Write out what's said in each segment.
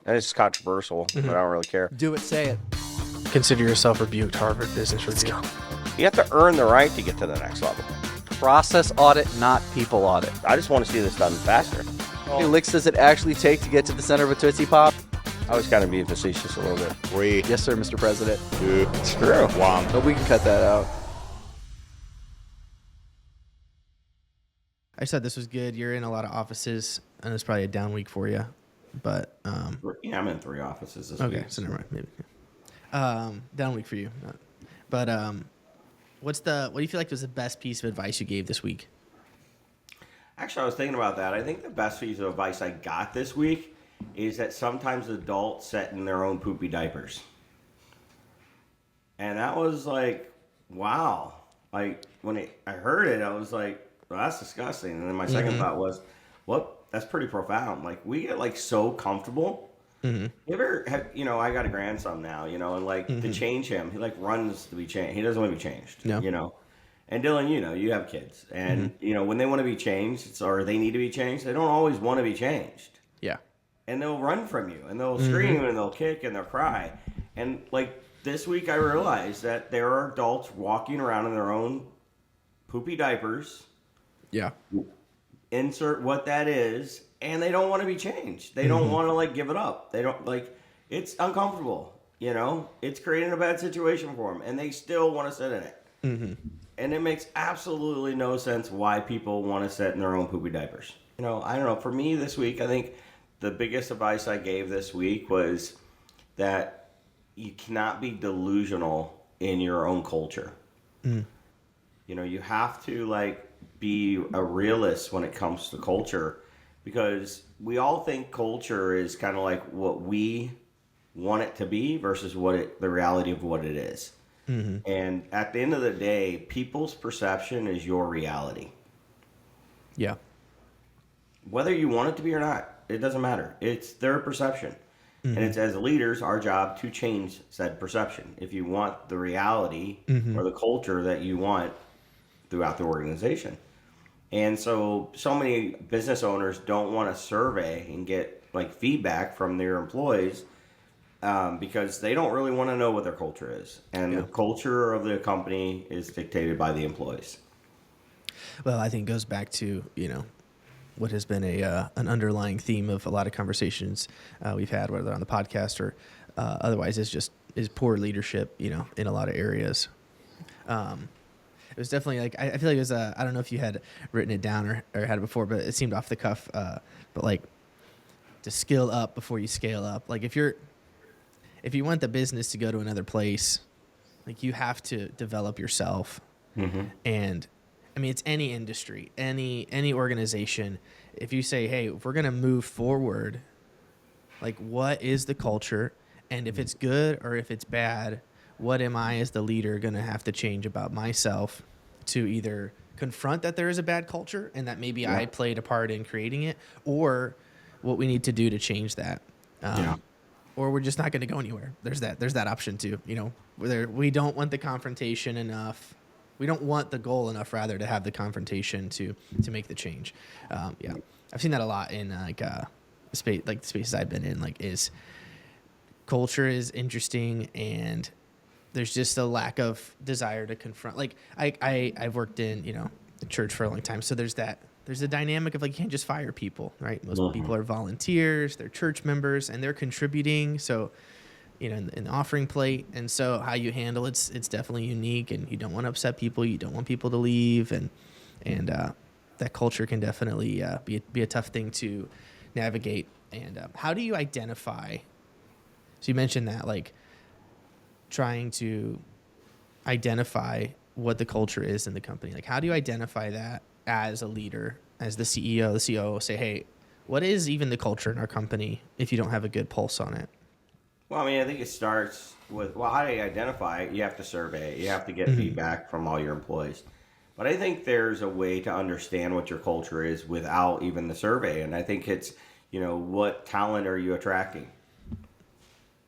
And it's controversial, but I don't really care. Do it, say it. Consider yourself rebuked, Harvard Business Review. You have to earn the right to get to the next level. Process audit, not people audit. I just want to see this done faster. How many licks does it actually take to get to the center of a Tootsie Pop? I was kind of being facetious a little bit. 3, Yes, sir, Mr. President. 2, It's true. 1. But we can cut that out. I said this was good. You're in a lot of offices, and it's probably a down week for you. But Yeah, I'm in 3 offices this okay, week. so never mind. Maybe down week for you. But what do you feel like was the best piece of advice you gave this week? Actually, I was thinking about that. I think the best piece of advice I got this week is that sometimes adults set in their own poopy diapers. And that was like, wow. Like, when I heard it, I was like, well, that's disgusting. And then my second thought was, well, that's pretty profound. Like, we get, like, so comfortable. You ever have, I got a grandson now, and, like, to change him, he, like, runs to be changed. He doesn't want to be changed, And Dylan, you have kids. And, when they want to be changed or they need to be changed, they don't always want to be changed. Yeah. And they'll run from you, and they'll scream, and they'll kick, and they'll cry. And, like, this week I realized that there are adults walking around in their own poopy diapers. Yeah. Insert what that is, and they don't want to be changed. They don't want to, like, give it up. They don't, like, it's uncomfortable, It's creating a bad situation for them, and they still want to sit in it. And it makes absolutely no sense why people want to sit in their own poopy diapers. I don't know. For me this week, I think the biggest advice I gave this week was that you cannot be delusional in your own culture. You have to, like, be a realist when it comes to culture, because we all think culture is kind of like what we want it to be versus the reality of what it is. And at the end of the day, people's perception is your reality. Yeah. Whether you want it to be or not, it doesn't matter. It's their perception. And it's, as leaders, our job to change said perception. If you want the reality or the culture that you want throughout the organization. And so many business owners don't want to survey and get, like, feedback from their employees because they don't really want to know what their culture is. And the culture of the company is dictated by the employees. Well, I think it goes back to, what has been an underlying theme of a lot of conversations we've had, whether on the podcast or otherwise, is poor leadership, in a lot of areas. It was definitely like, I feel like it was, I don't know if you had written it down or had it before, but it seemed off the cuff. But, like, to skill up before you scale up. Like, if you want the business to go to another place, like, you have to develop yourself. And I mean, it's any industry, any organization. If you say, hey, if we're going to move forward, like, what is the culture? And if it's good or if it's bad, what am I as the leader going to have to change about myself to either confront that there is a bad culture and that maybe I played a part in creating it, or what we need to do to change that. Or we're just not going to go anywhere. There's that option too, we don't want the confrontation enough. We don't want the goal enough, rather, to have the confrontation to make the change. I've seen that a lot in the spaces I've been in. Like, is culture is interesting, and there's just a lack of desire to confront. Like, I've worked in the church for a long time, so there's a dynamic of, like, you can't just fire people, right? Most people are volunteers, they're church members, and they're contributing. So, in the offering plate, and so how you handle it's definitely unique, and you don't want to upset people, you don't want people to leave, and that culture can definitely be a tough thing to navigate. And how do you identify? So you mentioned that, like, trying to identify what the culture is in the company. Like, how do you identify that as a leader, as the CEO, the COO? Say, hey, what is even the culture in our company if you don't have a good pulse on it? Well, I mean, I think it starts with, how do you identify it? You have to survey it. You have to get feedback from all your employees. But I think there's a way to understand what your culture is without even the survey. And I think it's, what talent are you attracting?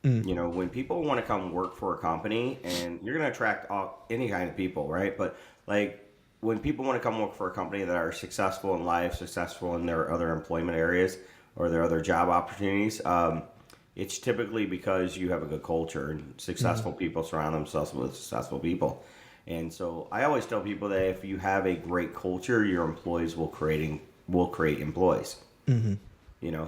When people want to come work for a company, and you're going to attract any kind of people, right? But, like, when people want to come work for a company that are successful in life, successful in their other employment areas or their other job opportunities, it's typically because you have a good culture, and successful people surround themselves with successful people. And so I always tell people that if you have a great culture, your employees will create employees.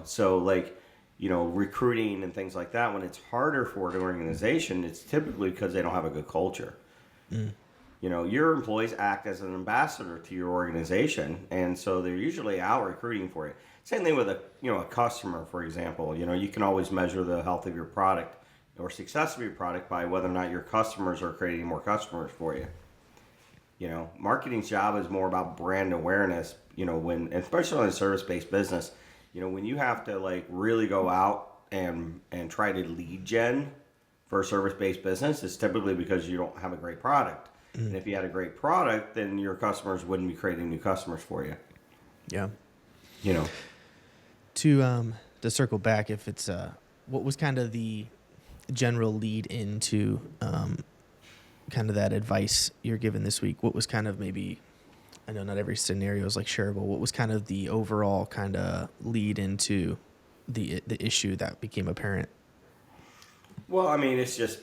So like, recruiting and things like that, when it's harder for an organization, it's typically because they don't have a good culture. Your employees act as an ambassador to your organization, and so they're usually out recruiting for you. Same thing with a customer, for example. You can always measure the health of your product or success of your product by whether or not your customers are creating more customers for you. Marketing's job is more about brand awareness. Especially in a service-based business, when you have to like really go out and try to lead gen for a service-based business, it's typically because you don't have a great product. And if you had a great product, then your customers wouldn't be creating new customers for you. Yeah. You know. To circle back, if it's what was kind of the general lead into kind of that advice you're given this week? What was kind of maybe, I know not every scenario is like shareable. What was kind of the overall kind of lead into the issue that became apparent? Well, I mean, it's just,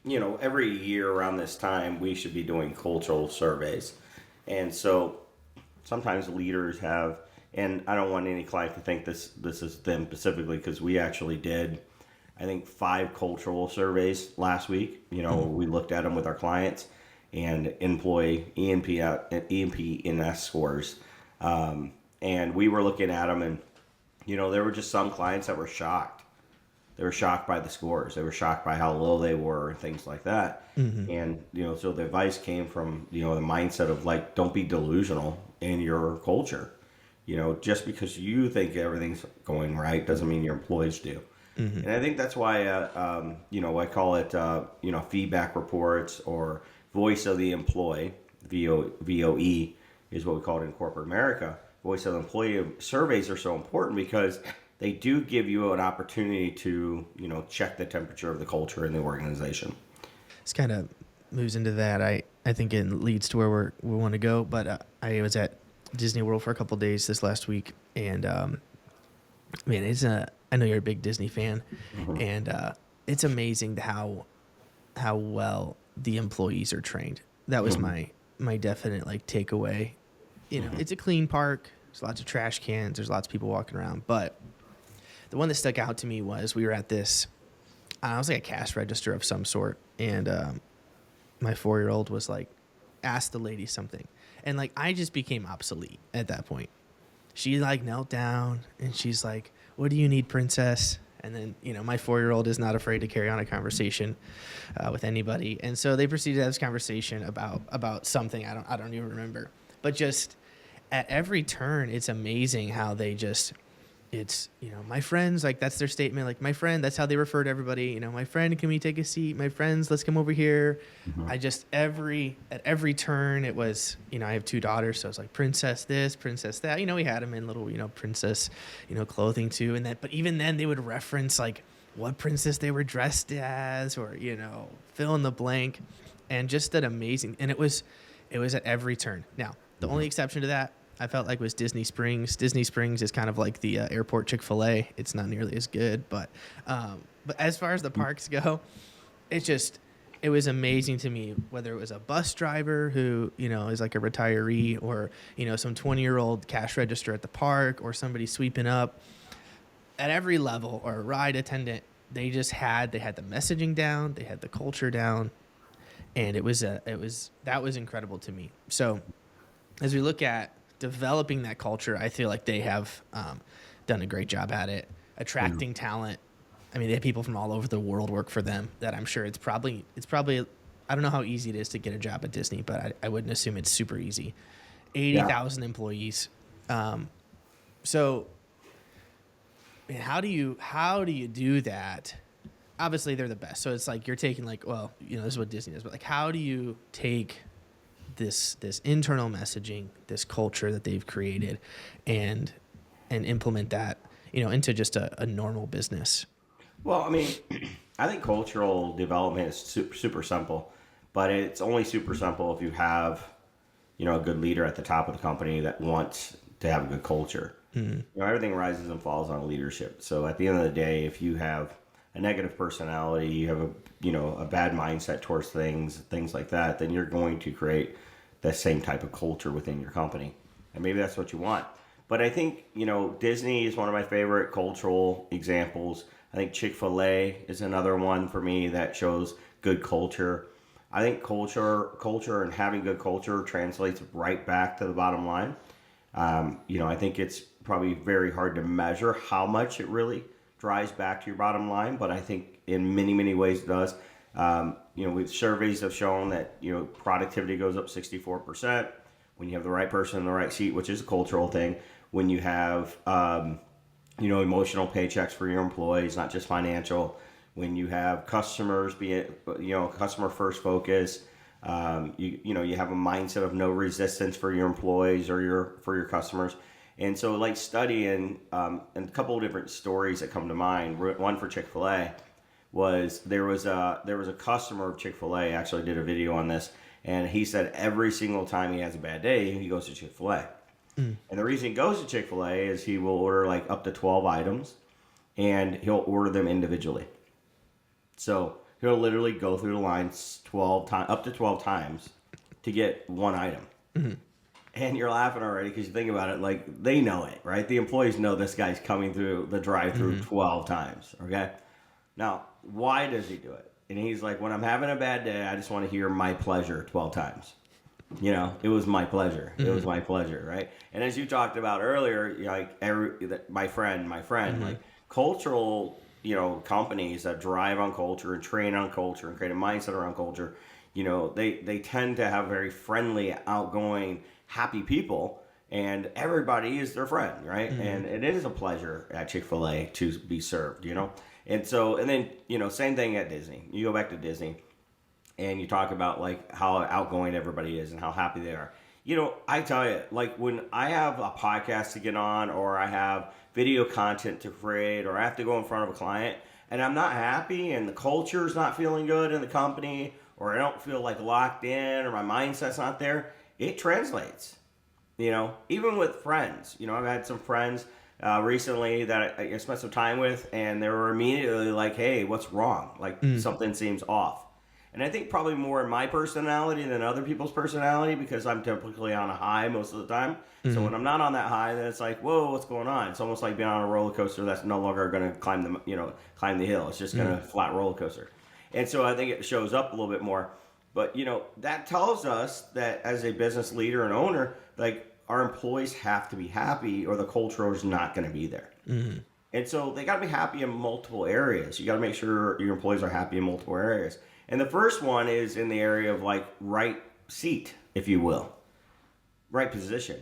every year around this time, we should be doing cultural surveys. And so sometimes leaders have, and I don't want any client to think this is them specifically, because we actually did, I think, 5 cultural surveys last week. We looked at them with our clients and employee ENPS scores. And we were looking at them, and, there were just some clients that were shocked. They were shocked by the scores. They were shocked by how low they were and things like that. And, so the advice came from, the mindset of like, don't be delusional in your culture. Just because you think everything's going right doesn't mean your employees do. And I think that's why, I call it, feedback reports or voice of the employee, VOE is what we call it in corporate America. Voice of the employee surveys are so important because they do give you an opportunity to, check the temperature of the culture in the organization. This kind of moves into that. I think it leads to where we want to go. But I was at Disney World for a couple of days this last week, and man, I know you're a big Disney fan, and it's amazing how well the employees are trained. That was my definite like takeaway. It's a clean park. There's lots of trash cans. There's lots of people walking around, but the one that stuck out to me was we were at this, I was like a cash register of some sort, and my 4-year-old was like, asked the lady something, and like I just became obsolete at that point. She like knelt down and she's like, "What do you need, princess?" And then my 4-year-old is not afraid to carry on a conversation with anybody, and so they proceeded to have this conversation about something I don't even remember, but just at every turn, it's amazing how they just. It's, my friends, like that's their statement. Like, my friend, that's how they refer to everybody. My friend, can we take a seat? My friends, let's come over here. I just, at every turn, it was, I have 2 daughters. So it's like princess this, princess that, we had them in little, princess, clothing too. But even then they would reference like what princess they were dressed as, or, fill in the blank, and just that amazing. And it was at every turn. Now, the only exception to that, I felt like was Disney Springs. Disney Springs is kind of like the airport Chick-fil-A. It's not nearly as good, but as far as the parks go, it was amazing to me, whether it was a bus driver who, is like a retiree, or, some 20-year-old cash register at the park, or somebody sweeping up at every level, or a ride attendant. They had the messaging down, they had the culture down, and that was incredible to me. So as we look at developing that culture, I feel like they have done a great job at it, attracting talent. I mean, they have people from all over the world work for them that I'm sure it's probably, I don't know how easy it is to get a job at Disney, but I wouldn't assume it's super easy. 80,000 employees. So man, how do you do that? Obviously they're the best. So it's like, you're taking like, well, this is what Disney does, but like, how do you take this internal messaging, this culture that they've created, and implement that, into just a normal business? Well, I mean, I think cultural development is super simple, but it's only super simple if you have, a good leader at the top of the company that wants to have a good culture. Everything rises and falls on leadership. So at the end of the day, if you have a negative personality, you have a bad mindset towards things like that, then you're going to create the same type of culture within your company. And maybe that's what you want. But I think, Disney is one of my favorite cultural examples. I think Chick-fil-A is another one for me that shows good culture. I think culture and having good culture translates right back to the bottom line. I think it's probably very hard to measure how much it really drives back to your bottom line, but I think in many, many ways it does. With surveys have shown that, productivity goes up 64% when you have the right person in the right seat, which is a cultural thing. When you have, emotional paychecks for your employees, not just financial. When you have customers customer first focus, you have a mindset of no resistance for your employees or for your customers. And so like studying, and a couple of different stories that come to mind. One for Chick-fil-A was there was a customer of Chick-fil-A actually did a video on this, and he said every single time he has a bad day, he goes to Chick-fil-A. And the reason he goes to Chick-fil-A is he will order like up to 12 items, and he'll order them individually. So he'll literally go through the line up to 12 times to get one item. Mm-hmm. And you're laughing already because you think about it, like they know it, right? The employees know this guy's coming through the drive-through 12 times, okay? Now, why does he do it? And he's like, when I'm having a bad day, I just want to hear my pleasure 12 times. It was my pleasure. It was my pleasure, right? And as you talked about earlier, my friend, like cultural, companies that drive on culture and train on culture and create a mindset around culture, they tend to have very friendly, outgoing, happy people, and everybody is their friend, right? And it is a pleasure at Chick-fil-A to be served, And so, and then, same thing at Disney. You go back to Disney and you talk about like how outgoing everybody is and how happy they are. I tell you, like when I have a podcast to get on, or I have video content to create, or I have to go in front of a client and I'm not happy and the culture's not feeling good in the company, or I don't feel like locked in, or my mindset's not there, it translates. Even with friends, I've had some friends recently that I spent some time with, and they were immediately like, hey, what's wrong? Like something seems off. And I think probably more in my personality than other people's personality, because I'm typically on a high most of the time. So when I'm not on that high, then it's like, whoa, what's going on? It's almost like being on a roller coaster that's no longer going to climb the hill. It's just going to flat roller coaster. And so I think it shows up a little bit more. But, that tells us that as a business leader and owner, like our employees have to be happy or the culture is not going to be there. Mm-hmm. And so they got to be happy in multiple areas. You got to make sure your employees are happy in multiple areas. And the first one is in the area of like right seat, if you will, right position.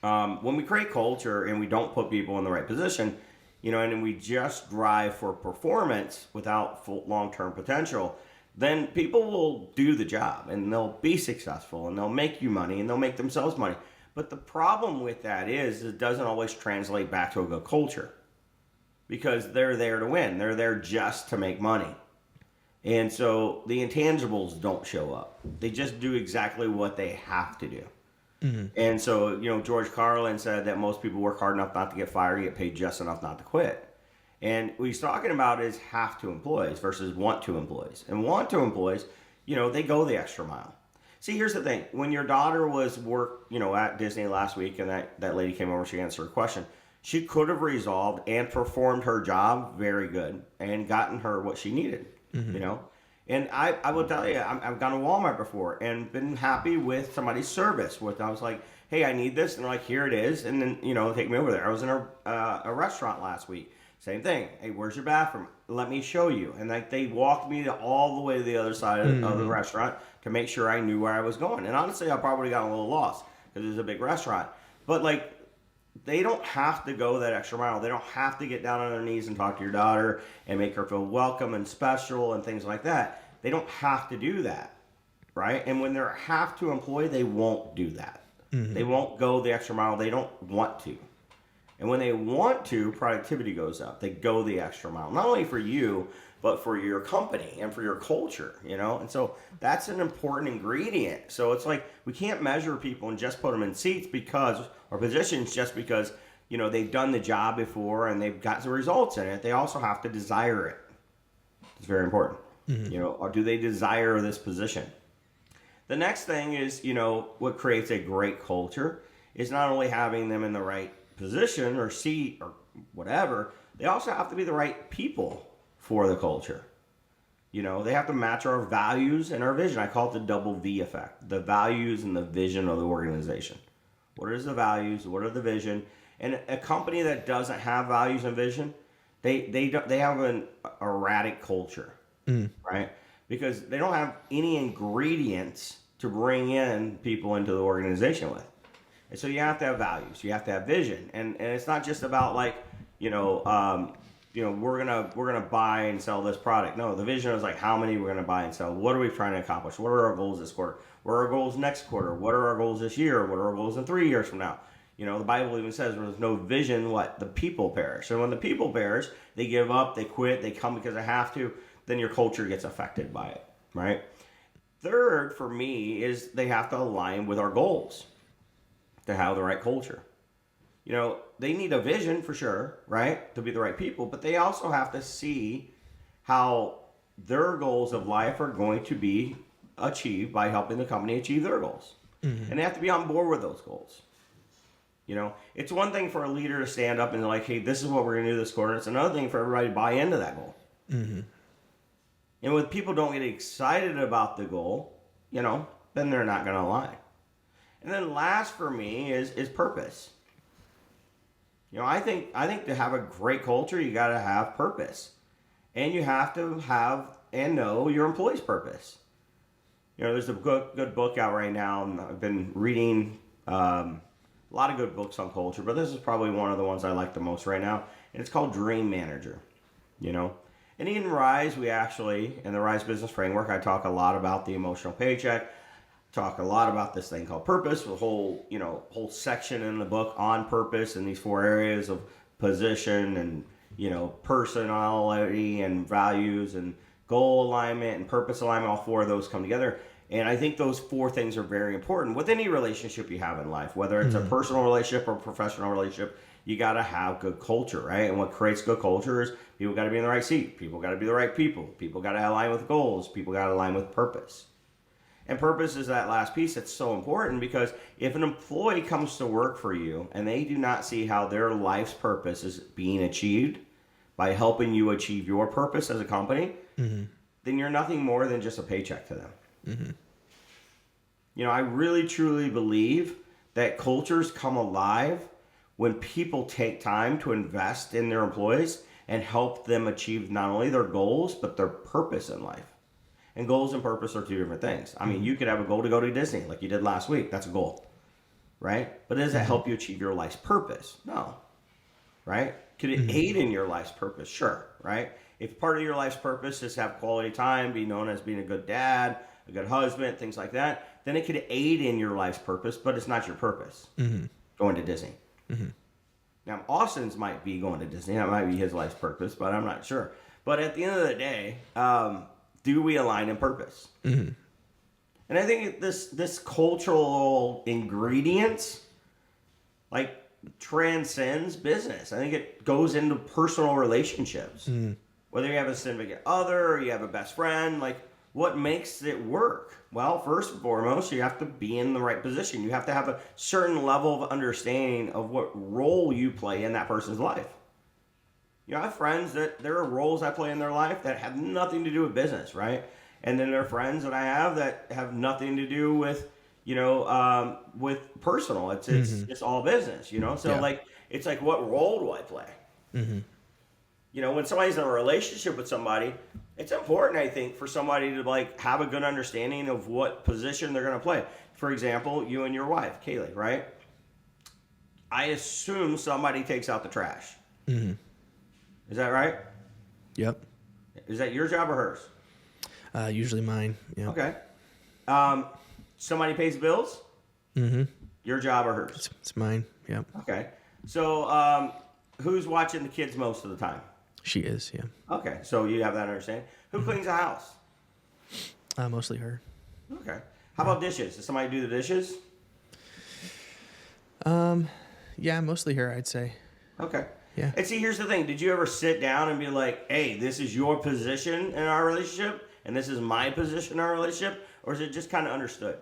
When we create culture and we don't put people in the right position, and we just drive for performance without full long-term potential, then people will do the job and they'll be successful and they'll make you money and they'll make themselves money. But the problem with that is it doesn't always translate back to a good culture, because they're there to win. They're there just to make money. And so the intangibles don't show up. They just do exactly what they have to do. Mm-hmm. And so, George Carlin said that most people work hard enough not to get fired, get paid just enough not to quit. And what he's talking about is have to employees versus want to employees. And want to employees, they go the extra mile. See, here's the thing. When your daughter was at Disney last week and that lady came over, she answered a question. She could have resolved and performed her job very good and gotten her what she needed. Mm-hmm. And I will tell you, I've gone to Walmart before and been happy with somebody's service. I was like, hey, I need this. And they're like, here it is. And then, take me over there. I was in a restaurant last week. Same thing. Hey, where's your bathroom? Let me show you. And they walked me all the way to the other side of the restaurant to make sure I knew where I was going. And honestly, I probably got a little lost because it was a big restaurant. But they don't have to go that extra mile. They don't have to get down on their knees and talk to your daughter and make her feel welcome and special and things like that. They don't have to do that, right? And when they're a have to employee, they won't do that. Mm-hmm. They won't go the extra mile. They don't want to. And when they want to, productivity goes up. They go the extra mile, not only for you, but for your company and for your culture, And so that's an important ingredient. So it's like we can't measure people and just put them in seats or positions just because, they've done the job before and they've got the results in it. They also have to desire it. It's very important. You know, or do they desire this position? The next thing is, you know, what creates a great culture is not only having them in the right position or seat or whatever, they also have to be the right people for the culture. You know, they have to match our values and our vision. I call it the double V effect, the values and the vision of the organization. What is the values? What are the vision? And a company that doesn't have values and vision, they have an erratic culture, right? Because they don't have any ingredients to bring in people into the organization with. And so you have to have values, you have to have vision, and it's not just about like, we're gonna buy and sell this product. No, the vision is like how many we're gonna buy and sell. What are we trying to accomplish? What are our goals this quarter? What are our goals next quarter? What are our goals this year? What are our goals in 3 years from now? You know, the Bible even says where there's no vision, what? The people perish. And when the people perish, they give up, they quit, they come because they have to, then your culture gets affected by it, right? Third, for me, is they have to align with our goals to have the right culture. You know, they need a vision for sure, right? To be the right people, but they also have to see how their goals of life are going to be achieved by helping the company achieve their goals. And they have to be on board with those goals. You know, it's one thing for a leader to stand up and like, hey, this is what we're going to do this quarter. It's another thing for everybody to buy into that goal. And when people don't get excited about the goal, you know, then they're not going to align. And then last for me is purpose. You know, I think to have a great culture, you got to have purpose. And you have to have and know your employees' purpose. You know, there's a good book out right now, and I've been reading a lot of good books on culture, but this is probably one of the ones I like the most right now, and it's called Dream Manager, you know. And in Rise, we actually, in the Rise Business Framework, I talk a lot about the emotional paycheck, talk a lot about this thing called purpose, a whole section in the book on purpose in these 4 areas of position and, you know, personality and values and goal alignment and purpose alignment. All 4 of those come together. And I think those 4 things are very important with any relationship you have in life, whether it's a personal relationship or professional relationship. You got to have good culture, right? And what creates good culture is people got to be in the right seat. People got to be the right people. People got to align with goals. People got to align with purpose. And purpose is that last piece that's so important, because if an employee comes to work for you and they do not see how their life's purpose is being achieved by helping you achieve your purpose as a company, then you're nothing more than just a paycheck to them. You know, I really truly believe that cultures come alive when people take time to invest in their employees and help them achieve not only their goals, but their purpose in life. And goals and purpose are 2 different things. I mean, you could have a goal to go to Disney like you did last week. That's a goal, right? But does it help you achieve your life's purpose? No, right? Could it aid in your life's purpose? Sure, right? If part of your life's purpose is to have quality time, be known as being a good dad, a good husband, things like that, then it could aid in your life's purpose, but it's not your purpose, going to Disney. Now, Austin's might be going to Disney. That might be his life's purpose, but I'm not sure. But at the end of the day, do we align in purpose? And I think this cultural ingredients, like, transcends business. I think it goes into personal relationships. Whether you have a significant other or you have a best friend, like, what makes it work? Well, first and foremost, you have to be in the right position. You have to have a certain level of understanding of what role you play in that person's life. You know, I have friends that there are roles I play in their life that have nothing to do with business, right? And then there are friends that I have that have nothing to do with, with personal. It's just all business, you know? So, it's like, what role do I play? You know, when somebody's in a relationship with somebody, it's important, I think, for somebody to, like, have a good understanding of what position they're going to play. For example, you and your wife, Kaylee, right? I assume somebody takes out the trash. Is that right? Yep. Is that your job or hers? Usually mine. Yeah. Okay. Somebody pays the bills? Your job or hers? It's mine. Yep. Okay. So, who's watching the kids most of the time? She is. Yeah. Okay. So you have that understanding. Who cleans the house? Mostly her. Okay. How about dishes? Does somebody do the dishes? Yeah, mostly her, I'd say. Okay. Yeah. And see, here's the thing. Did you ever sit down and be like, hey, this is your position in our relationship, and this is my position in our relationship? Or is it just kind of understood?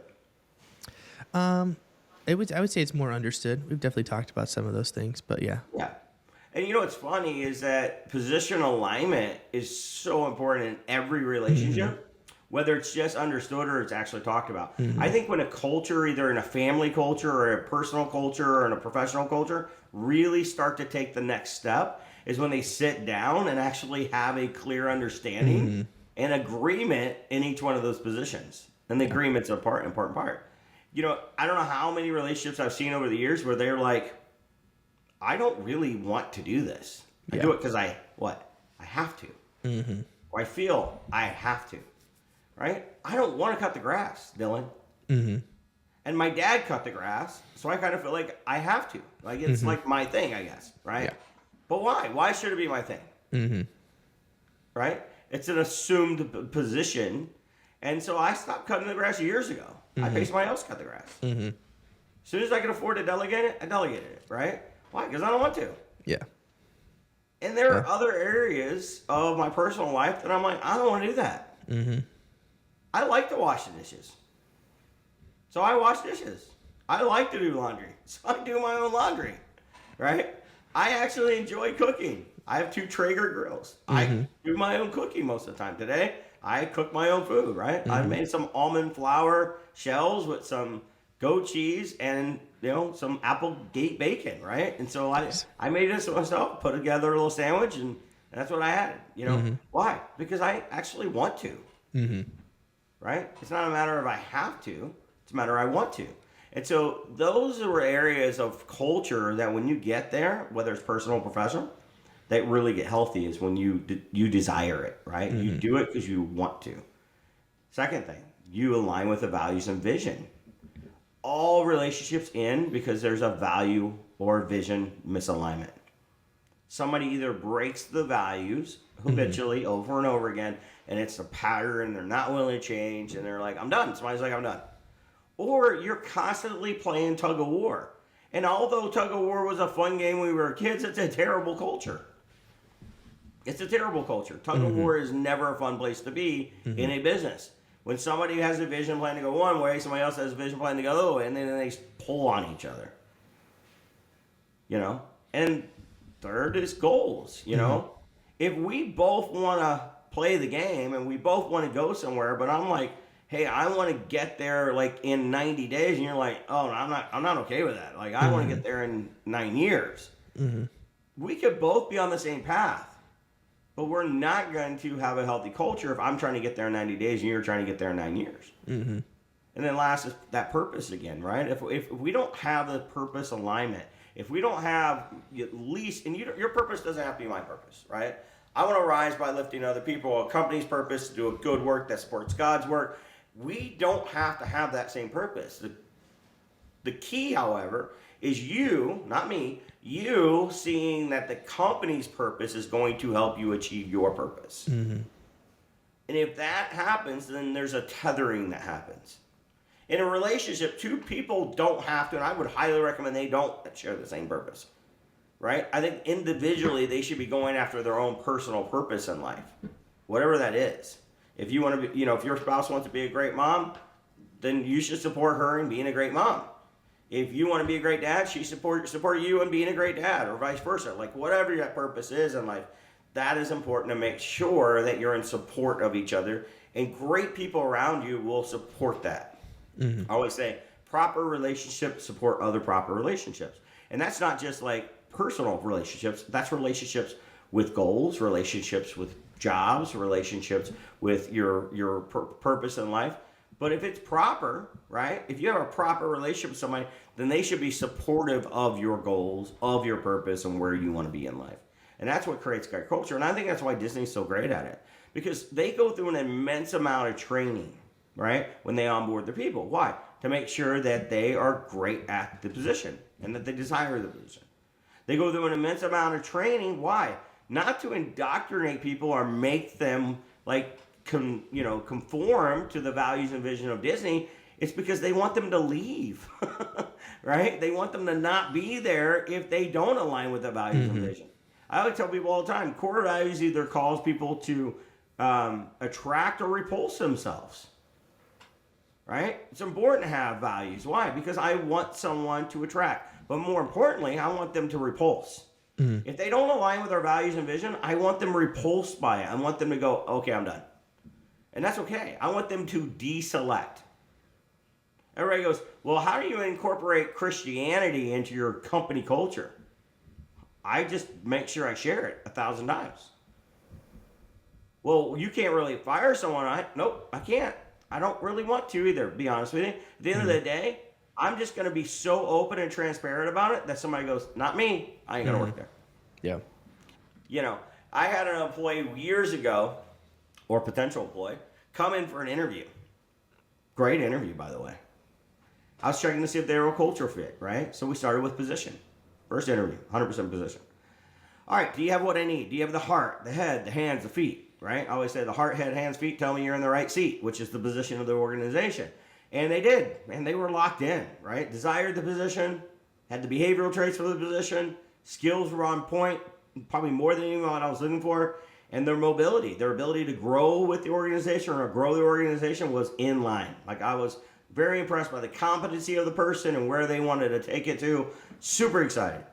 I would say it's more understood. We've definitely talked about some of those things, but yeah. Yeah. And you know what's funny is that position alignment is so important in every relationship, whether it's just understood or it's actually talked about. I think when a culture, either in a family culture or a personal culture or in a professional culture, really start to take the next step is when they sit down and actually have a clear understanding and agreement in each one of those positions. And the agreement's an important part. You know, I don't know how many relationships I've seen over the years where they're like, I don't really want to do this. I do it because I have to. Or I feel I have to. Right? I don't want to cut the grass, Dylan. And my dad cut the grass, so I kind of feel like I have to. Like, it's like my thing, I guess. Right? Yeah. But why? Why should it be my thing? Right? It's an assumed position. And so I stopped cutting the grass years ago. I paid somebody else to cut the grass. As soon as I could afford to delegate it, I delegated it. Right? Why? Because I don't want to. Yeah. And there are other areas of my personal life that I'm like, I don't want to do that. I like to wash the dishes. So I wash dishes. I like to do laundry. So I do my own laundry. Right? I actually enjoy cooking. I have 2 Traeger grills. I do my own cooking most of the time. Today, I cook my own food, right? I made some almond flour shells with some goat cheese and, you know, some Applegate bacon, right? And so I made this myself, put together a little sandwich, and that's what I had, you know. Why? Because I actually want to, right? It's not a matter of I have to. It's a matter of I want to. And so those are areas of culture that when you get there, whether it's personal or professional, that really get healthy is when you desire it, right? You do it because you want to. Second thing, you align with the values and vision. All relationships end because there's a value or vision misalignment. Somebody either breaks the values habitually over and over again, and it's a pattern, and they're not willing to change, and they're like, I'm done. Somebody's like, I'm done. Or you're constantly playing tug of war. And although tug of war was a fun game when we were kids, it's a terrible culture. It's a terrible culture. Tug of war is never a fun place to be in a business. When somebody has a vision plan to go one way, somebody else has a vision plan to go the other way, and then they pull on each other. You know? And third is goals, you know? If we both want to play the game and we both want to go somewhere, but I'm like, hey, I want to get there like in 90 days, and you're like, oh, I'm not okay with that. Like, I want to get there in 9 years. We could both be on the same path. But we're not going to have a healthy culture if I'm trying to get there in 90 days and you're trying to get there in 9 years. And then last is that purpose again, right? If we don't have the purpose alignment, if we don't have at least, and your purpose doesn't have to be my purpose, right? I want to rise by lifting other people, a company's purpose, to do a good work that supports God's work. We don't have to have that same purpose. The key, however, is you, not me, you seeing that the company's purpose is going to help you achieve your purpose. And if that happens, then there's a tethering that happens. In a relationship, 2 people don't have to, and I would highly recommend they don't share the same purpose, right? I think individually they should be going after their own personal purpose in life, whatever that is. If you want to be, you know, if your spouse wants to be a great mom, then you should support her in being a great mom. If you want to be a great dad, she support you in being a great dad, or vice versa. Like, whatever your purpose is in life, that is important to make sure that you're in support of each other, and great people around you will support that. I always say proper relationships support other proper relationships. And that's not just like personal relationships. That's relationships with goals, relationships with jobs, relationships with your purpose in life. But if it's proper, right? If you have a proper relationship with somebody, then they should be supportive of your goals, of your purpose, and where you want to be in life. And that's what creates great culture. And I think that's why Disney's so great at it. Because they go through an immense amount of training, right? When they onboard their people. Why? To make sure that they are great at the position and that they desire the position. They go through an immense amount of training. Why? Not to indoctrinate people or make them like conform to the values and vision of Disney. It's because they want them to leave, right? They want them to not be there if they don't align with the values and vision. I like to tell people all the time, core values either cause people to attract or repulse themselves. Right? It's important to have values. Why? Because I want someone to attract. But more importantly, I want them to repulse. If they don't align with our values and vision, I want them repulsed by it. I want them to go, okay, I'm done. And that's okay. I want them to deselect. Everybody goes, well, how do you incorporate Christianity into your company culture? I just make sure I share it 1,000 times. Well, you can't really fire someone. Nope, I can't. I don't really want to either, to be honest with you. At the end of the day, I'm just going to be so open and transparent about it that somebody goes, not me, I ain't going to work there. Yeah. You know, I had an employee years ago, or potential employee, come in for an interview. Great interview, by the way. I was checking to see if they were a culture fit, right? So we started with position. First interview, 100% position. All right, do you have what I need? Do you have the heart, the head, the hands, the feet, right? I always say the heart, head, hands, feet tell me you're in the right seat, which is the position of the organization. And they did, and they were locked in, right? Desired the position, had the behavioral traits for the position, skills were on point, probably more than even what I was looking for, and their mobility, their ability to grow with the organization or grow the organization was in line. Like I was very impressed by the competency of the person and where they wanted to take it to. Super excited.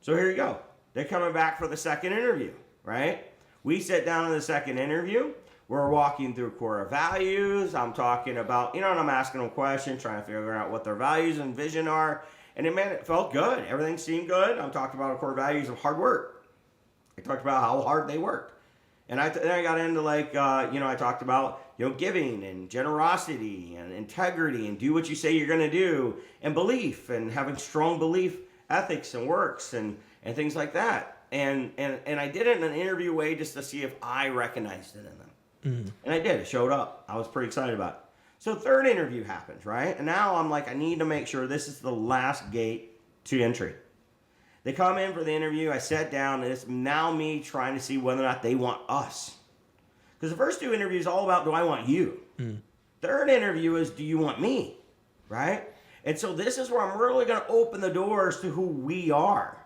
So here you go. They're coming back for the second interview, right? We sit down in the second interview. We're walking through core values. I'm talking about, and I'm asking them questions, trying to figure out what their values and vision are. And it felt good. Everything seemed good. I'm talking about core values of hard work. I talked about how hard they worked. And then I got into I talked about, giving and generosity and integrity and do what you say you're going to do and belief and having strong belief ethics and works and things like that. And I did it in an interview way just to see if I recognized it in them. And I did. It showed up. I was pretty excited about it. So third interview happens, right? And now I'm like, I need to make sure this is the last gate to entry. They come in for the interview. I sat down, and it's now me trying to see whether or not they want us. Because the first two interviews all about, do I want you? Third interview is, do you want me? Right? And so this is where I'm really going to open the doors to who we are.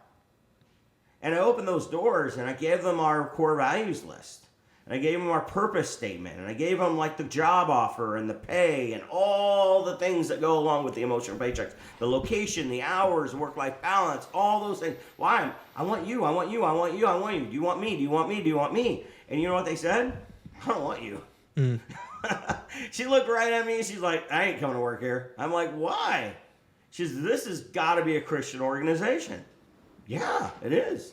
And I opened those doors, and I gave them our core values list. And I gave them our purpose statement. And I gave them the job offer and the pay and all the things that go along with the emotional paychecks. The location, the hours, work-life balance, all those things. Why? I want you, I want you, I want you, I want you. Do you want me? Do you want me? Do you want me? And you know what they said? I don't want you. She looked right at me and she's like, I ain't coming to work here. I'm like, why? She says, this has got to be a Christian organization. Yeah, it is.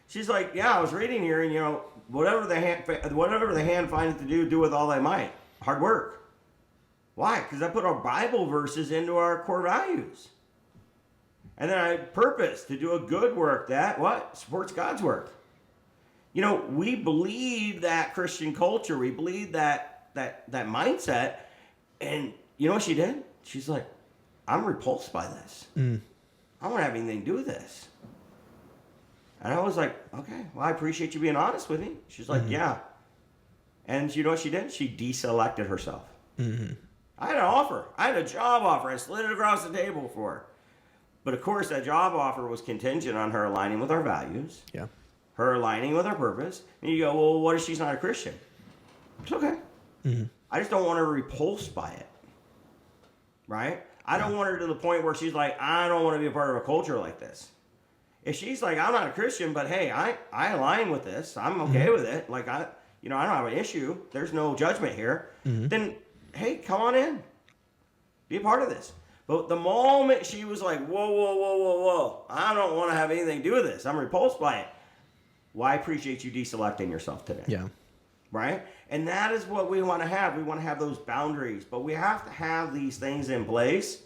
She's like, yeah, I was reading here and whatever the hand finds to do with all thy might. Hard work. Why? Because I put our Bible verses into our core values. And then I purpose to do a good work that supports God's work. We believe that Christian culture. We believe that mindset. And you know what she did? She's like, I'm repulsed by this. I don't want to have anything to do with this. And I was like, okay, well, I appreciate you being honest with me. She's like, yeah. And you know what she did? She deselected herself. I had an offer. I had a job offer. I slid it across the table for her. But of course, that job offer was contingent on her aligning with our values. Yeah. Her aligning with our purpose. And you go, well, what if she's not a Christian? It's okay. I just don't want her repulsed by it. Right? I don't want her to the point where she's like, I don't want to be a part of a culture like this. If she's like, I'm not a Christian, but hey, I align with this. I'm okay with it. Like, I don't have an issue. There's no judgment here. Then, hey, come on in. Be a part of this. But the moment she was like, whoa, I don't want to have anything to do with this. I'm repulsed by it. Well, I appreciate you deselecting yourself today. Yeah. Right? And that is what we want to have. We want to have those boundaries. But we have to have these things in place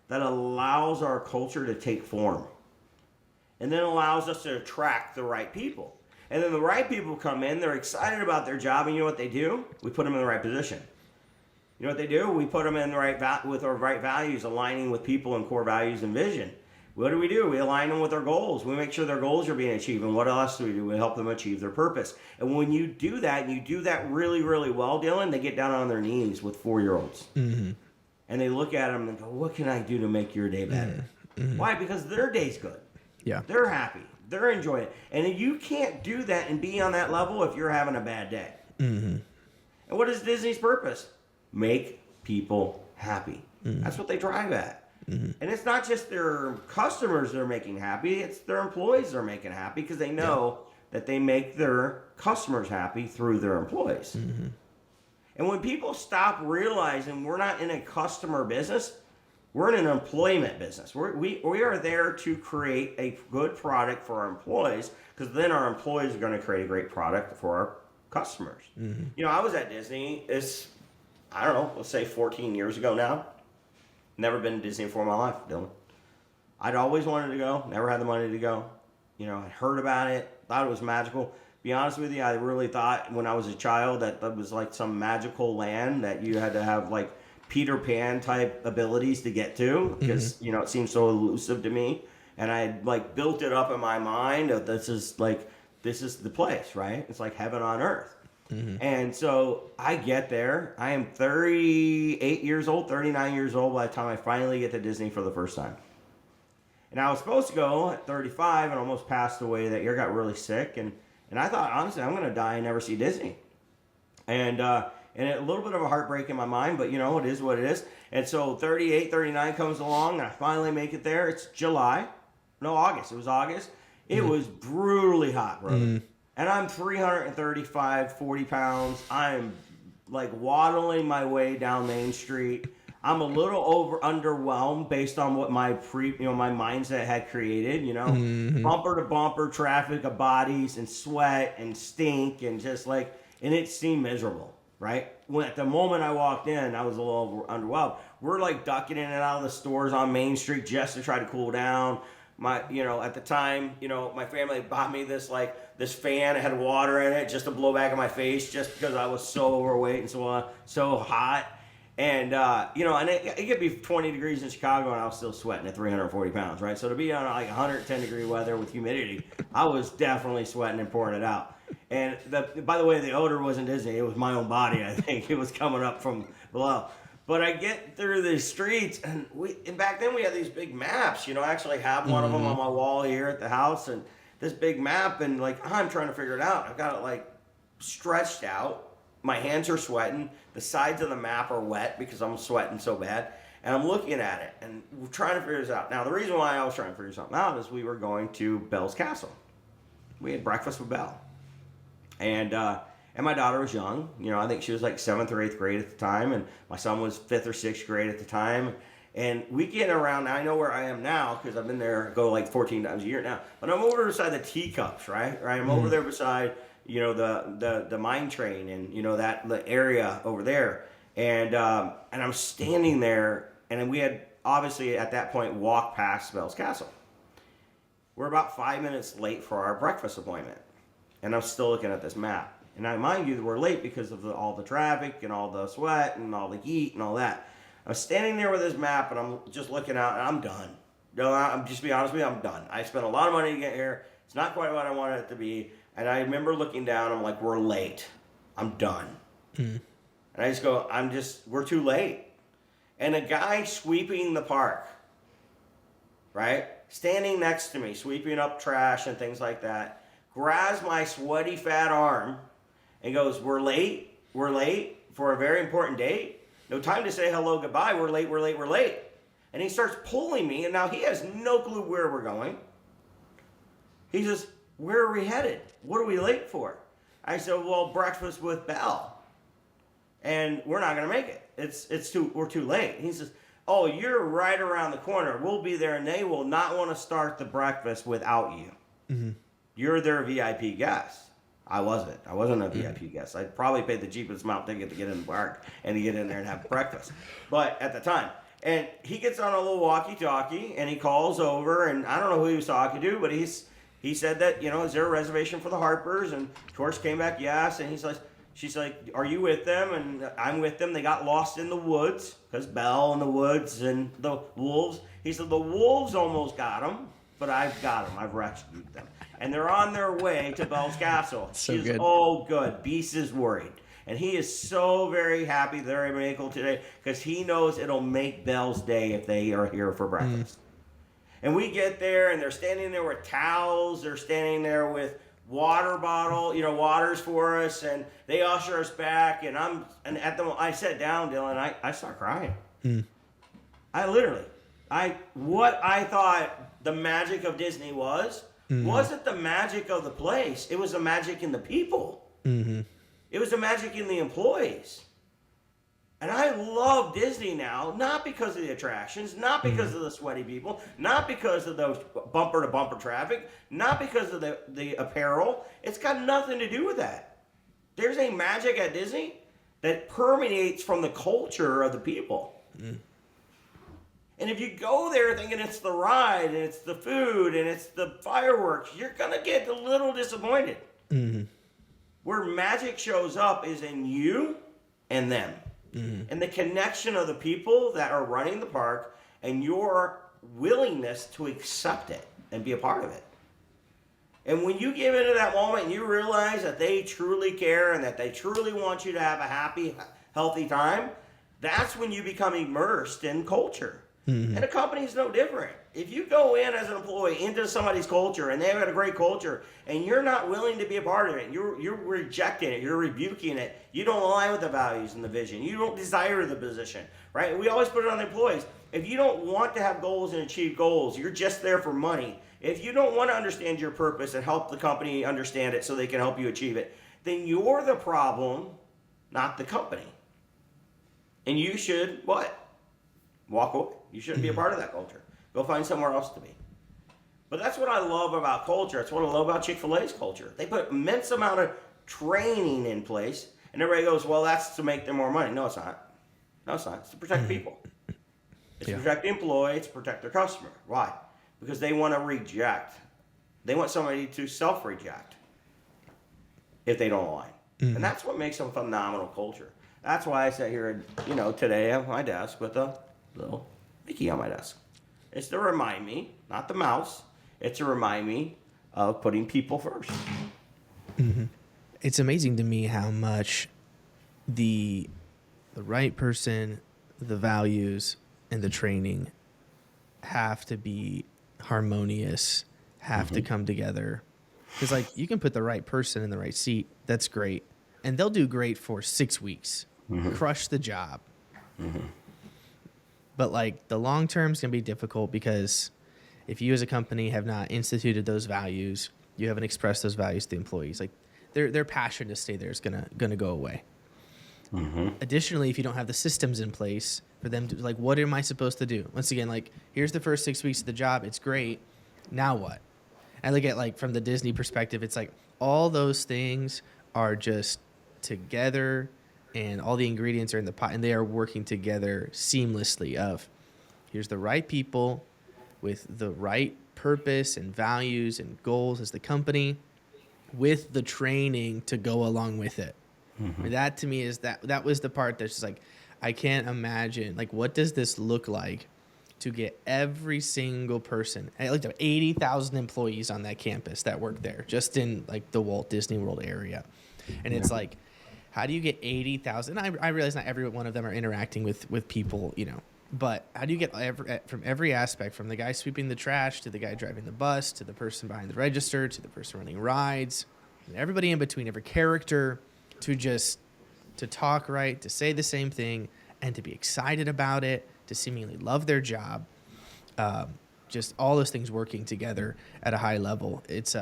that allows our culture to take form. And then allows us to attract the right people. And then the right people come in, they're excited about their job, and you know what they do? We put them in the right position. You know what they do? We put them in the right with our right values, aligning with people and core values and vision. What do? We align them with their goals. We make sure their goals are being achieved. And what else do? We help them achieve their purpose. And when you do that, and you do that really, really well, Dylan, they get down on their knees with 4-year-olds. And they look at them and go, what can I do to make your day better? Why? Because their day's good. Yeah. They're happy. They're enjoying it. And you can't do that and be on that level if you're having a bad day. Mm-hmm. And what is Disney's purpose? Make people happy. Mm-hmm. That's what they drive at. Mm-hmm. And it's not just their customers they're making happy, it's their employees they're making happy because they know that they make their customers happy through their employees. Mm-hmm. And when people stop realizing we're not in a customer business, we're in an employment business. We are there to create a good product for our employees because then our employees are going to create a great product for our customers. Mm-hmm. You know, I was at Disney, I don't know, let's say 14 years ago now. Never been to Disney before in my life, Dylan. I'd always wanted to go, never had the money to go. You know, I'd heard about it, thought it was magical. Be honest with you, I really thought when I was a child that was like some magical land that you had to have like Peter Pan type abilities to get to because, you know, it seemed so elusive to me. And I had like built it up in my mind that this is the place, right? It's like heaven on earth. Mm-hmm. And so I get there. I am 38 years old, 39 years old by the time I finally get to Disney for the first time. And I was supposed to go at 35 and almost passed away that year, got really sick. And I thought, honestly, I'm going to die and never see Disney. And a little bit of a heartbreak in my mind, but, you know, it is what it is. And so 38, 39 comes along, and I finally make it there. It's August. It was August. It was brutally hot, brother. Mm. And I'm 335, 40 pounds. I'm like waddling my way down Main Street. I'm a little underwhelmed based on what my mindset had created, you know, bumper to bumper traffic of bodies and sweat and stink and just like, and it seemed miserable, right? When at the moment I walked in, I was a little underwhelmed. We're like ducking in and out of the stores on Main Street just to try to cool down. At the time, my family bought me this fan. It had water in it just to blow back in my face just because I was so overweight and so hot. And, and it could be 20 degrees in Chicago and I was still sweating at 340 pounds, right? So to be on like 110 degree weather with humidity, I was definitely sweating and pouring it out. And by the way, the odor wasn't Disney. It was my own body, I think. It was coming up from below. But I get through the streets, and back then we had these big maps. I actually have one of them on my wall here at the house, and this big map, and I'm trying to figure it out. I've got it stretched out. My hands are sweating. The sides of the map are wet because I'm sweating so bad. And I'm looking at it, and we're trying to figure this out. Now, the reason why I was trying to figure something out is we were going to Belle's Castle. We had breakfast with Belle. And my daughter was young. I think she was 7th or 8th grade at the time. And my son was 5th or 6th grade at the time. And we get around, now I know where I am now because I've been there, go 14 times a year now. But I'm over beside the teacups, right? I'm over there beside, the mine train and, the area over there. And I'm standing there. And we had obviously at that point walked past Belle's Castle. We're about 5 minutes late for our breakfast appointment. And I'm still looking at this map. And I mind you that we're late because of all the traffic and all the sweat and all the heat and all that. I was standing there with this map and I'm just looking out and I'm done. I'm just be honest with you, I'm done. I spent a lot of money to get here. It's not quite what I wanted it to be. And I remember looking down, I'm like, we're late. I'm done. And I just go, we're too late. And a guy sweeping the park, right? Standing next to me, sweeping up trash and things like that, grabs my sweaty fat arm and goes, we're late for a very important date. No time to say hello, goodbye. We're late. And he starts pulling me, and now he has no clue where we're going. He says, where are we headed? What are we late for? I said, well, breakfast with Belle. And we're not going to make it. We're too late. He says, oh, you're right around the corner. We'll be there, and they will not want to start the breakfast without you. Mm-hmm. You're their VIP guest. I wasn't. I wasn't a VIP guest. I probably paid the cheapest amount ticket to get in the park and to get in there and have breakfast. But at the time. And he gets on a little walkie-talkie and he calls over, and I don't know who he was talking to, but he said that, is there a reservation for the Harpers? And of course came back, yes. And she's like, are you with them? And I'm with them. They got lost in the woods because Belle and the woods and the wolves. He said the wolves almost got them, but I've got them. I've rescued them. And they're on their way to Belle's Castle. So good. Oh, good. Beast is worried. And he is so very happy they're able today because he knows it'll make Belle's day if they are here for breakfast. And we get there, and they're standing there with towels. They're standing there with water bottle, waters for us, and they usher us back. And I sat down, Dylan. I start crying. What I thought the magic of Disney wasn't the magic of the place. It was the magic in the people. Mm-hmm. It was the magic in the employees. And I love Disney now, not because of the attractions, not because of the sweaty people, not because of those bumper-to-bumper traffic, not because of the apparel. It's got nothing to do with that. There's a magic at Disney that permeates from the culture of the people. And if you go there thinking it's the ride, and it's the food, and it's the fireworks, you're going to get a little disappointed. Where magic shows up is in you and them. And the connection of the people that are running the park and your willingness to accept it and be a part of it. And when you give into that moment and you realize that they truly care and that they truly want you to have a happy, healthy time, that's when you become immersed in culture. And a company is no different. If you go in as an employee into somebody's culture and they've got a great culture and you're not willing to be a part of it, you're rejecting it, you're rebuking it, you don't align with the values and the vision, you don't desire the position, right? We always put it on the employees. If you don't want to have goals and achieve goals, you're just there for money. If you don't want to understand your purpose and help the company understand it so they can help you achieve it, then you're the problem, not the company. And you should, what? Walk away. You shouldn't be a part of that culture. Go find somewhere else to be. But that's what I love about culture. It's what I love about Chick-fil-A's culture. They put immense amount of training in place, and everybody goes, well, that's to make them more money. No, it's not. No, it's not. It's to protect people. It's to protect the employee. It's to protect their customer. Why? Because they want to reject. They want somebody to self-reject if they don't align. And that's what makes a phenomenal culture. That's why I sat here, today at my desk with a little Mickey on my desk. It's to remind me, not the mouse, it's to remind me of putting people first. It's amazing to me how much the right person, the values, and the training have to be harmonious, have to come together. Because, you can put the right person in the right seat. That's great. And they'll do great for 6 weeks. Crush the job. But, the long term is going to be difficult because if you as a company have not instituted those values, you haven't expressed those values to the employees, their passion to stay there is gonna go away. Additionally, if you don't have the systems in place for them to, what am I supposed to do? Once again, here's the first 6 weeks of the job. It's great. Now what? I look at, from the Disney perspective, it's all those things are just together and all the ingredients are in the pot and they are working together seamlessly of here's the right people with the right purpose and values and goals as the company with the training to go along with it. That to me is that was the part that's just I can't imagine what does this look like to get every single person. I looked at 80,000 employees on that campus that work there just in the Walt Disney World area. And it's how do you get 80,000? I realize not every one of them are interacting with people, but how do you get from every aspect, from the guy sweeping the trash to the guy driving the bus to the person behind the register to the person running rides and everybody in between, every character to talk right, to say the same thing and to be excited about it, to seemingly love their job. Just all those things working together at a high level. It's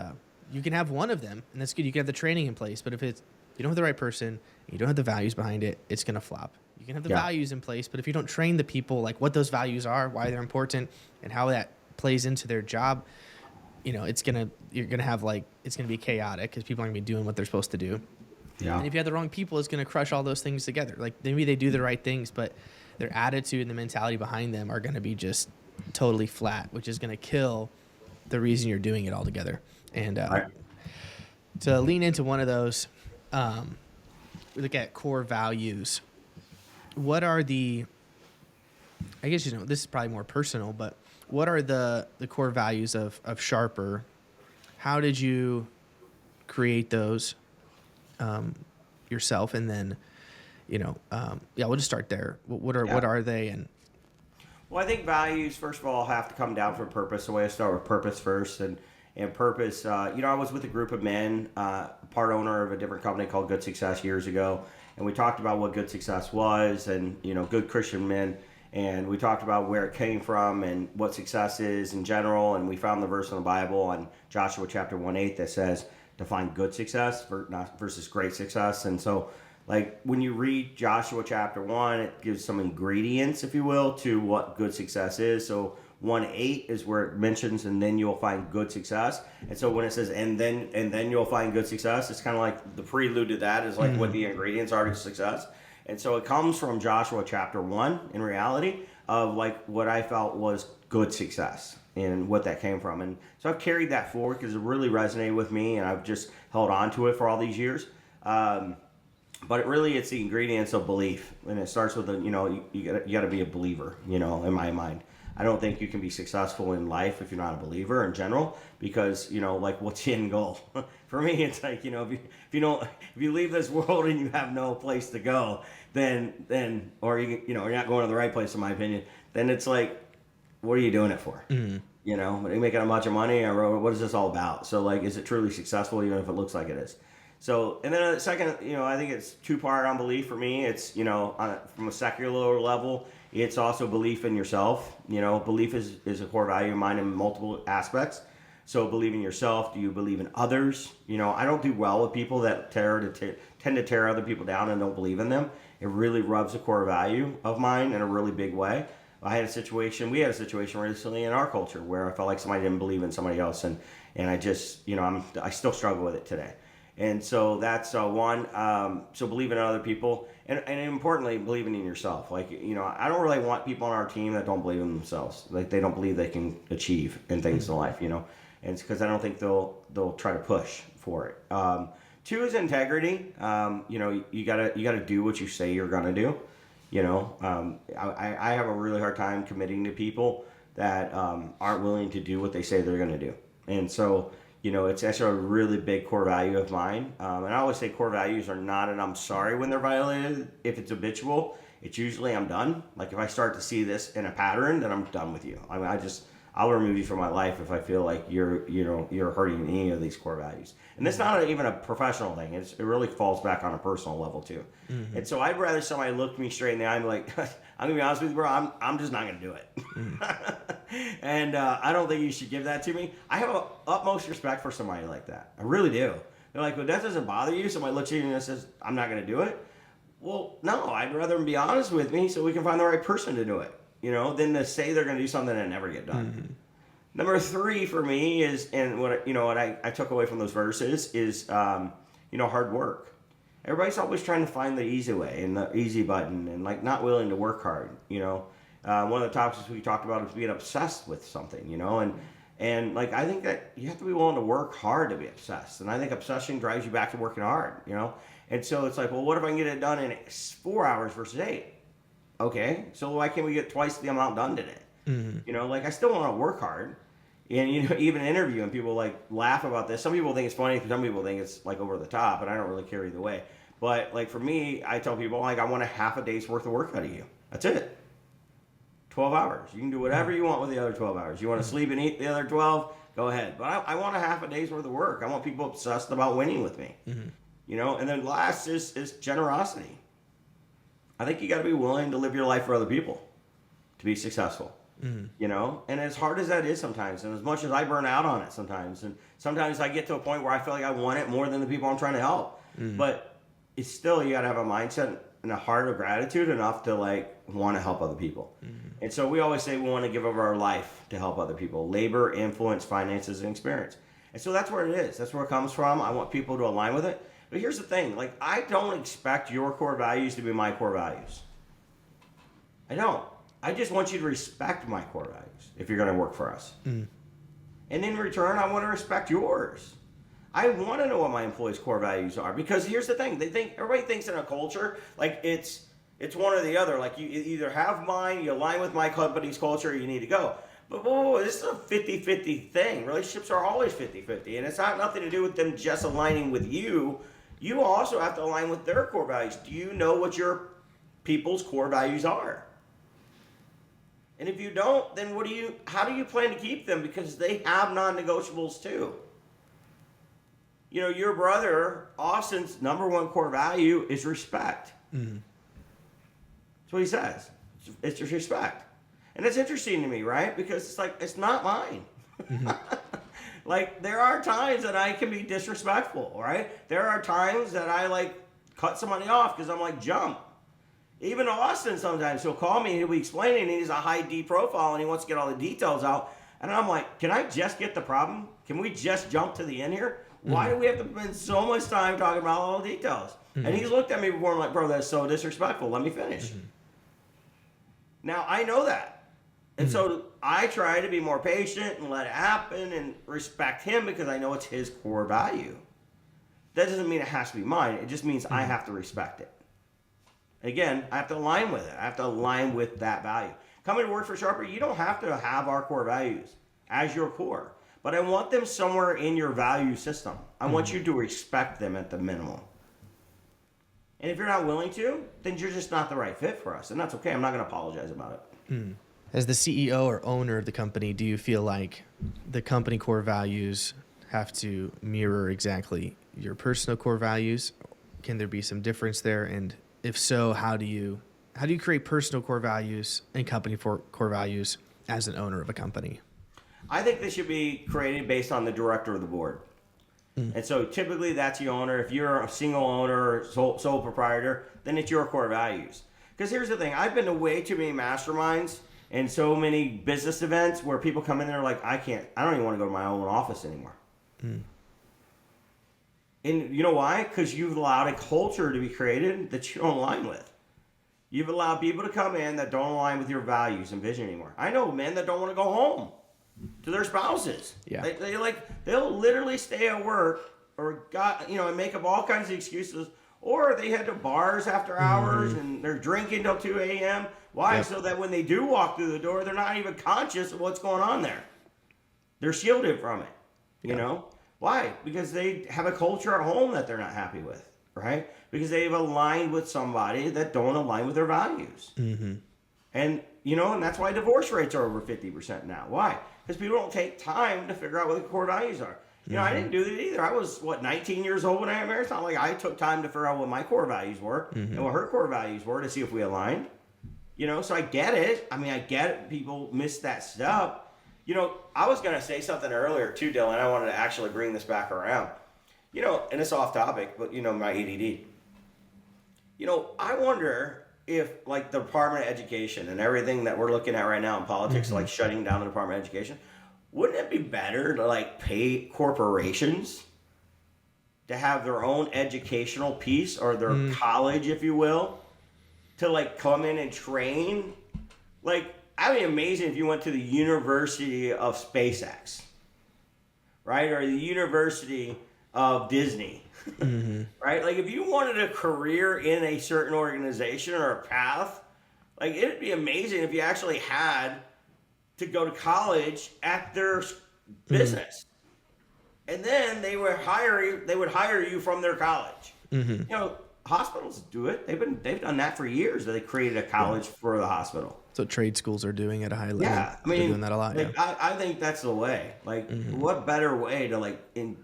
you can have one of them and that's good. You can have the training in place, but if you don't have the right person, you don't have the values behind it, it's going to flop. You can have the values in place, but if you don't train the people what those values are, why they're important, and how that plays into their job, you're going to have it's going to be chaotic because people aren't going to be doing what they're supposed to do. Yeah. And if you have the wrong people, it's going to crush all those things together. Maybe they do the right things, but their attitude and the mentality behind them are going to be just totally flat, which is going to kill the reason you're doing it all together. And to lean into one of those, we look at core values. What are I guess, this is probably more personal, but what are the core values of Sharper? How did you create those yourself? And then, we'll just start there. What are they? And Well, I think values, first of all, have to come down from purpose. The way I start with purpose first, and purpose. I was with a group of men, part owner of a different company called Good Success years ago, and we talked about what good success was, and good Christian men, and we talked about where it came from and what success is in general, and we found the verse in the Bible on Joshua chapter 1:8 that says define good success versus great success, and so. Like when you read Joshua chapter 1, it gives some ingredients, if you will, to what good success is. So 1:8 is where it mentions, and then you'll find good success. And so when it says, and then you'll find good success, it's kind of like the prelude to that is like what the ingredients are to success. And so it comes from Joshua chapter 1 in reality of like what I felt was good success and what that came from. And so I've carried that forward because it really resonated with me, and I've just held on to it for all these years. But it's the ingredients of belief, and it starts with you got to be a believer. In my mind, I don't think you can be successful in life if you're not a believer in general, because like what's the end goal? For me, it's like if you leave this world and you have no place to go, then or you're not going to the right place, in my opinion. Then it's like, what are you doing it for? Mm-hmm. Are you making a bunch of money, or what is this all about? So like, is it truly successful, even if it looks like it is? So, and then the second, I think it's two-part on belief for me. It's, from a secular level, it's also belief in yourself. Belief is a core value of mine in multiple aspects. So believe in yourself. Do you believe in others? I don't do well with people that tend to tear other people down and don't believe in them. It really rubs a core value of mine in a really big way. We had a situation recently in our culture where I felt like somebody didn't believe in somebody else. And I just, I still struggle with it today. And so that's one. So believing in other people, and importantly, believing in yourself. Like, I don't really want people on our team that don't believe in themselves. Like, they don't believe they can achieve in things in life, and it's because I don't think they'll try to push for it. Two is integrity. You gotta do what you say you're gonna do. I have a really hard time committing to people that aren't willing to do what they say they're gonna do. And so, it's actually a really big core value of mine. And I always say core values are not an I'm sorry when they're violated. If it's habitual, it's usually I'm done. Like if I start to see this in a pattern, then I'm done with you. I mean, I'll remove you from my life if I feel like you're hurting any of these core values. And it's not even a professional thing. It really falls back on a personal level too. Mm-hmm. And so I'd rather somebody look me straight in the eye and be like, I'm gonna be honest with you, bro, I'm just not gonna do it. Mm-hmm. And I don't think you should give that to me. I have utmost respect for somebody like that. I really do. They're like, well, that doesn't bother you? Somebody looks at you and says, I'm not gonna do it. Well, no, I'd rather them be honest with me so we can find the right person to do it. Than to say they're going to do something and never get done. Mm-hmm. Number 3 for me is, and what I took away from those verses is, hard work. Everybody's always trying to find the easy way and the easy button, and like not willing to work hard. One of the topics we talked about is being obsessed with something. And like I think that you have to be willing to work hard to be obsessed, and I think obsession drives you back to working hard. And so it's like, well, what if I can get it done in 4 hours versus 8? Okay, so why can't we get twice the amount done today? Mm-hmm. I still want to work hard. And, even interviewing people, like, laugh about this. Some people think it's funny, some people think it's, like, over the top, and I don't really care either way. But, like, for me, I tell people, like, I want a half a day's worth of work out of you. That's it. 12 hours. You can do whatever you want with the other 12 hours. You want to sleep and eat the other 12? Go ahead. But I want a half a day's worth of work. I want people obsessed about winning with me. Mm-hmm. And then last is generosity. I think you got to be willing to live your life for other people to be successful, and as hard as that is sometimes, and as much as I burn out on it sometimes, and sometimes I get to a point where I feel like I want it more than the people I'm trying to help, but it's still, you got to have a mindset and a heart of gratitude enough to like want to help other people. And so we always say we want to give over our life to help other people, labor, influence, finances, and experience. And so that's where it is. That's where it comes from. I want people to align with it. But here's the thing, like, I don't expect your core values to be my core values. I don't. I just want you to respect my core values if you're going to work for us. And in return, I want to respect yours. I want to know what my employees' core values are, because here's the thing, everybody thinks in a culture, like, it's one or the other. Like, you either have mine, you align with my company's culture, or you need to go. But whoa, this is a 50-50 thing. Relationships are always 50-50, and it's not nothing to do with them just aligning with you. You also have to align with their core values. Do you know what your people's core values are? And if you don't, then how do you plan to keep them? Because they have non-negotiables too. You know, your brother, Austin's number one core value is respect. Mm-hmm. That's what he says. It's just respect. And it's interesting to me, right? Because it's like, it's not mine. Mm-hmm. Like, there are times that I can be disrespectful, right? There are times that I, like, cut somebody off because I'm like, jump. Even Austin sometimes, he'll call me and he'll be explaining, and he's a high D profile and he wants to get all the details out. And I'm like, can I just get the problem? Can we just jump to the end here? Why do we have to spend so much time talking about all the details? And he's looked at me before and I'm like, bro, that's so disrespectful. Let me finish. Now, I know that. And so I try to be more patient and let it happen and respect him because I know it's his core value. That doesn't mean it has to be mine. It just means I have to respect it. Again, I have to align with it. I have to align with that value. Coming to work for Sharper, you don't have to have our core values as your core. But I want them somewhere in your value system. I want you to respect them at the minimum. And if you're not willing to, then you're just not the right fit for us. And that's okay. I'm not going to apologize about it. As the CEO or owner of the company, do you feel like the company core values have to mirror exactly your personal core values? Can there be some difference there? And if so, how do you create personal core values and company core values as an owner of a company? I think they should be created based on the director of the board. And so typically that's the owner. If you're a single owner, sole proprietor, then it's your core values. Because here's the thing. I've been to way too many masterminds and so many business events where people come in there like, I don't even want to go to my own office anymore. And you know why? Because you've allowed a culture to be created that you don't align with. You've allowed people to come in that don't align with your values and vision anymore. I know men that don't want to go home to their spouses. Yeah. They'll literally stay at work and make up all kinds of excuses, or they head to bars after hours and they're drinking till 2 a.m. Why? Yep. So that when they do walk through the door, they're not even conscious of what's going on there. They're shielded from it. You know? Why? Because they have a culture at home that they're not happy with, right? Because they've aligned with somebody that don't align with their values. And that's why divorce rates are over 50% now. Why? Because people don't take time to figure out what the core values are. I didn't do that either. I was, 19 years old when I got married. It's not like I took time to figure out what my core values were and what her core values were to see if we aligned. So I get it. I get it. People miss that step. I was going to say something earlier too, Dylan. I wanted to actually bring this back around. And it's off topic, but my ADD. I wonder if the Department of Education and everything that we're looking at right now in politics, like shutting down the Department of Education, wouldn't it be better to pay corporations to have their own educational piece or their college, if you will, to come in and train? That'd be amazing if you went to the University of SpaceX, right? Or the University of Disney, right? If you wanted a career in a certain organization or a path, it'd be amazing if you actually had to go to college at their business. And then they would hire you from their college. Hospitals do it. They've done that for years. They created a college for the hospital. So trade schools are doing at a high level. Yeah, they're doing that a lot. I think that's the way. What better way to kind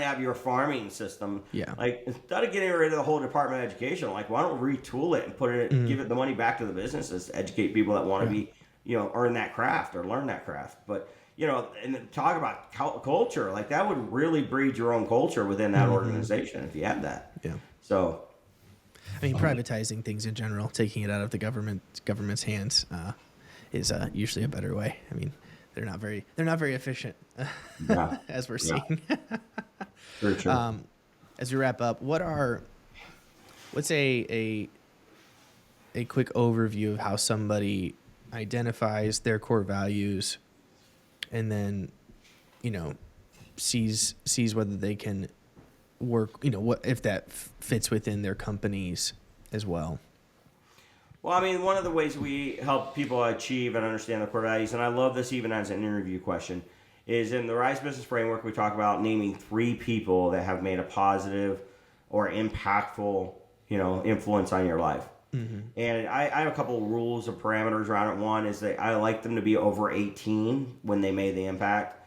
of have your farming system? Yeah. Instead of getting rid of the whole Department of Education, why don't we retool it and put it, give it the money back to the businesses to educate people that want to be, earn that craft or learn that craft. But and talk about culture, that would really breed your own culture within that organization if you had that. Yeah. So, privatizing things in general, taking it out of the government's hands, is usually a better way. They're not very efficient, as we're seeing. Very true. As we wrap up, what's a quick overview of how somebody identifies their core values, and then, sees whether they can work, what if that fits within their companies as well? Well, one of the ways we help people achieve and understand their core values, and I love this even as an interview question, is in the Rise Business Framework, we talk about naming 3 people that have made a positive or impactful, influence on your life. And I have a couple of rules or parameters around it. One is that I like them to be over 18 when they made the impact.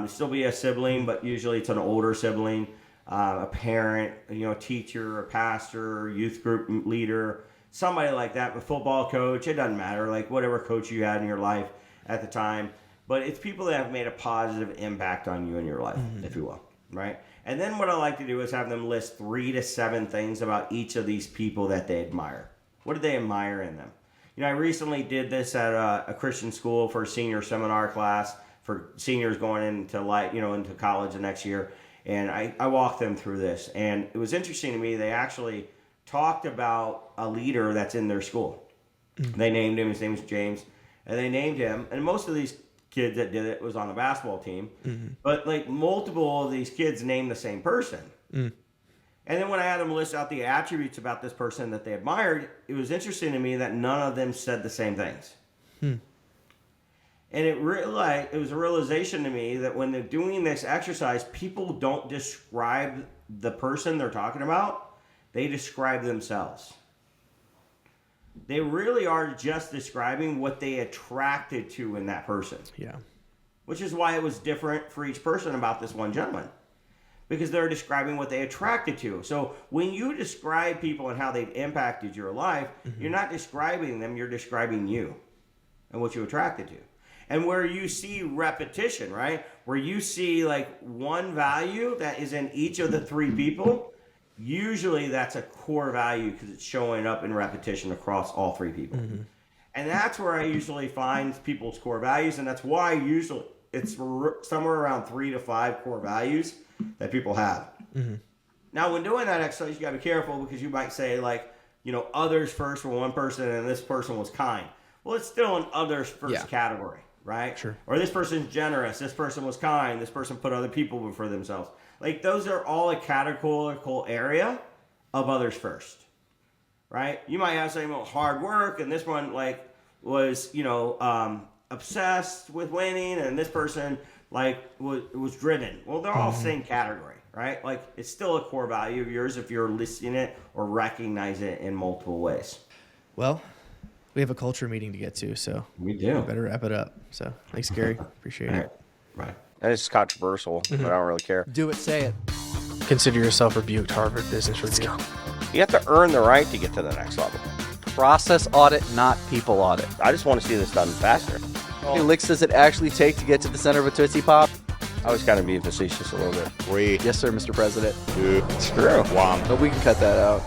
Still be a sibling, but usually it's an older sibling, a parent, a teacher, a pastor, youth group leader, somebody like that, a football coach. It doesn't matter, like whatever coach you had in your life at the time. But it's people that have made a positive impact on you in your life, if you will, right? And then what I like to do is have them list 3 to 7 things about each of these people that they admire. What do they admire in them? I recently did this at a Christian school for a senior seminar class for seniors going into into college the next year. And I walked them through this. And it was interesting to me. They actually talked about a leader that's in their school. They named him. His name was James. And they named him. And most of these kids that did it was on the basketball team. But like multiple of these kids named the same person. And then when I had them list out the attributes about this person that they admired, it was interesting to me that none of them said the same things. And it was a realization to me that when they're doing this exercise, people don't describe the person they're talking about. They describe themselves. They really are just describing what they attracted to in that person. Yeah. Which is why it was different for each person about this one gentleman. Because they're describing what they attracted to. So when you describe people and how they've impacted your life, you're not describing them, you're describing you and what you attracted to. And where you see repetition, right? Where you see like one value that is in each of the 3 people, usually that's a core value because it's showing up in repetition across all 3 people. And that's where I usually find people's core values. And that's why usually it's somewhere around 3 to 5 core values that people have. Now, when doing that exercise, you got to be careful because you might say like, others first for one person and this person was kind. Well, it's still an others first category. Right? Sure. Or this person's generous. This person was kind. This person put other people before themselves. Like those are all a categorical area of others first. Right? You might have some hard work, and this one like was obsessed with winning, and this person like was driven. Well, they're all same category, right? Like it's still a core value of yours if you're listing it or recognize it in multiple ways. Well, we have a culture meeting to get to, so we do. Better wrap it up. So thanks, Gary. Appreciate it. Right. And it's controversial, but I don't really care. Do it, say it. Consider yourself rebuked, Harvard Business Review. You have to earn the right to get to the next level. Process audit, not people audit. I just want to see this done faster. How many licks does it actually take to get to the center of a Tootsie Pop? I was kind of being facetious a little bit. 3, Yes, sir, Mr. President. 2, Screw. 1. But we can cut that out.